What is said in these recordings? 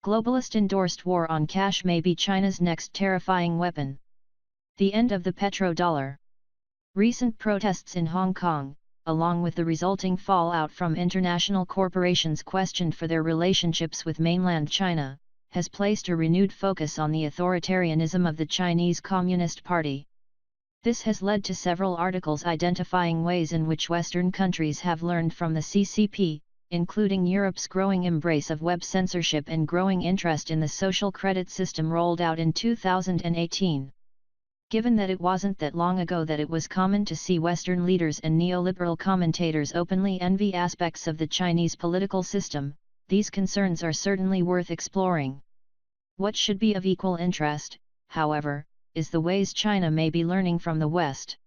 Globalist-endorsed war on cash may be China's next terrifying weapon. The end of the petrodollar. Recent protests in Hong Kong, along with the resulting fallout from international corporations questioned for their relationships with mainland China, has placed a renewed focus on the authoritarianism of the Chinese Communist Party. This has led to several articles identifying ways in which Western countries have learned from the CCP, including Europe's growing embrace of web censorship and growing interest in the social credit system rolled out in 2018. Given that it wasn't that long ago that it was common to see Western leaders and neoliberal commentators openly envy aspects of the Chinese political system, these concerns are certainly worth exploring. What should be of equal interest, however, is the ways China may be learning from the West.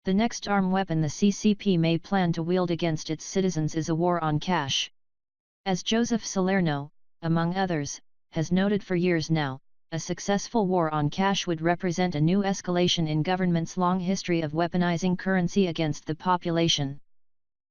The next arm weapon the CCP may plan to wield against its citizens is a war on cash. As Joseph Salerno, among others, has noted for years now, a successful war on cash would represent a new escalation in government's long history of weaponizing currency against the population.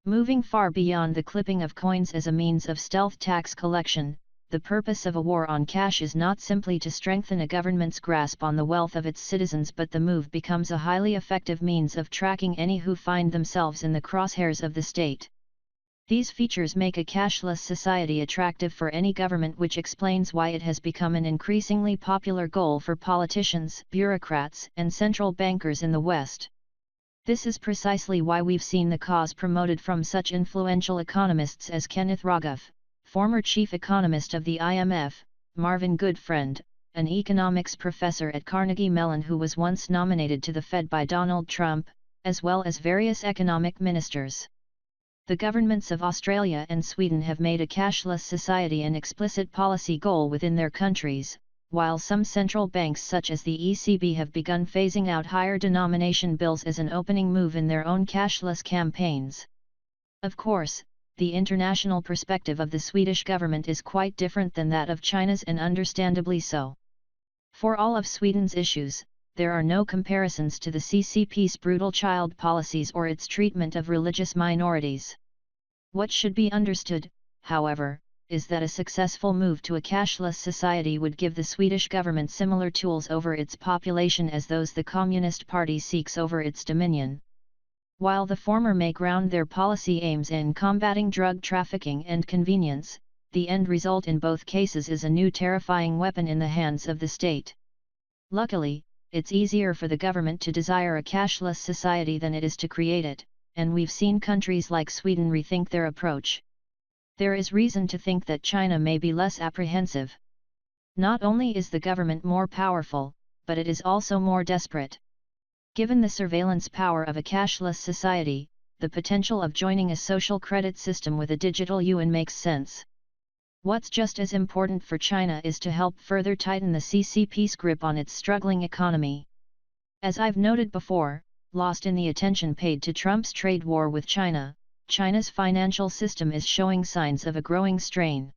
Moving far beyond the clipping of coins as a means of stealth tax collection, the purpose of a war on cash is not simply to strengthen a government's grasp on the wealth of its citizens, but the move becomes a highly effective means of tracking any who find themselves in the crosshairs of the state. These features make a cashless society attractive for any government, which explains why it has become an increasingly popular goal for politicians, bureaucrats, and central bankers in the West. This is precisely why we've seen the cause promoted from such influential economists as Kenneth Rogoff, former chief economist of the IMF, Marvin Goodfriend, an economics professor at Carnegie Mellon who was once nominated to the Fed by Donald Trump, as well as various economic ministers. The governments of Australia and Sweden have made a cashless society an explicit policy goal within their countries, while some central banks such as the ECB have begun phasing out higher denomination bills as an opening move in their own cashless campaigns. Of course, the international perspective of the Swedish government is quite different than that of China's, and understandably so. For all of Sweden's issues, there are no comparisons to the CCP's brutal child policies or its treatment of religious minorities. What should be understood, however, is that a successful move to a cashless society would give the Swedish government similar tools over its population as those the Communist Party seeks over its dominion. While the former may ground their policy aims in combating drug trafficking and convenience, the end result in both cases is a new terrifying weapon in the hands of the state. Luckily, it's easier for the government to desire a cashless society than it is to create it, and we've seen countries like Sweden rethink their approach. There is reason to think that China may be less apprehensive. Not only is the government more powerful, but it is also more desperate. Given the surveillance power of a cashless society, the potential of joining a social credit system with a digital yuan makes sense. What's just as important for China is to help further tighten the CCP's grip on its struggling economy. As I've noted before, lost in the attention paid to Trump's trade war with China, China's financial system is showing signs of a growing strain.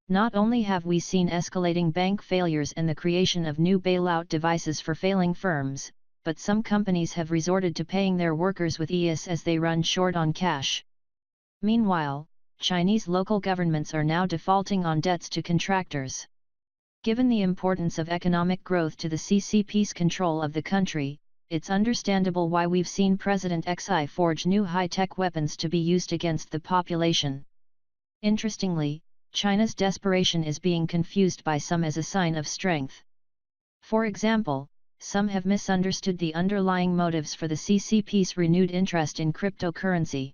Not only have we seen escalating bank failures and the creation of new bailout devices for failing firms, but some companies have resorted to paying their workers with EIS as they run short on cash. Meanwhile, Chinese local governments are now defaulting on debts to contractors. Given the importance of economic growth to the CCP's control of the country, it's understandable why we've seen President Xi forge new high-tech weapons to be used against the population. Interestingly, China's desperation is being confused by some as a sign of strength. For example, some have misunderstood the underlying motives for the CCP's renewed interest in cryptocurrency.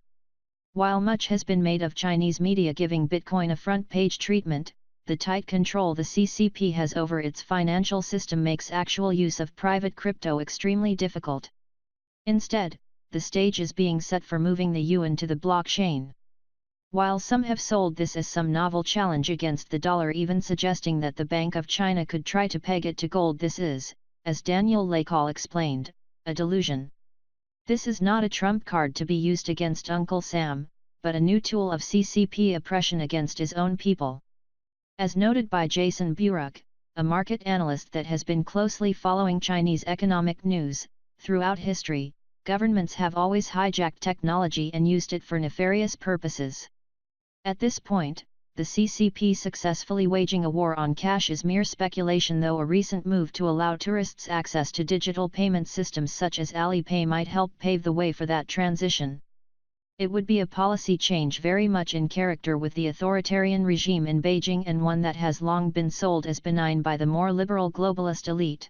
While much has been made of Chinese media giving Bitcoin a front-page treatment, the tight control the CCP has over its financial system makes actual use of private crypto extremely difficult. Instead, the stage is being set for moving the yuan to the blockchain. While some have sold this as some novel challenge against the dollar, even suggesting that the Bank of China could try to peg it to gold, this is, as Daniel Lakal explained, a delusion. This is not a trump card to be used against Uncle Sam, but a new tool of CCP oppression against his own people. As noted by Jason Burek, a market analyst that has been closely following Chinese economic news, throughout history, governments have always hijacked technology and used it for nefarious purposes. At this point, the CCP successfully waging a war on cash is mere speculation, though a recent move to allow tourists access to digital payment systems such as Alipay might help pave the way for that transition. It would be a policy change very much in character with the authoritarian regime in Beijing, and one that has long been sold as benign by the more liberal globalist elite.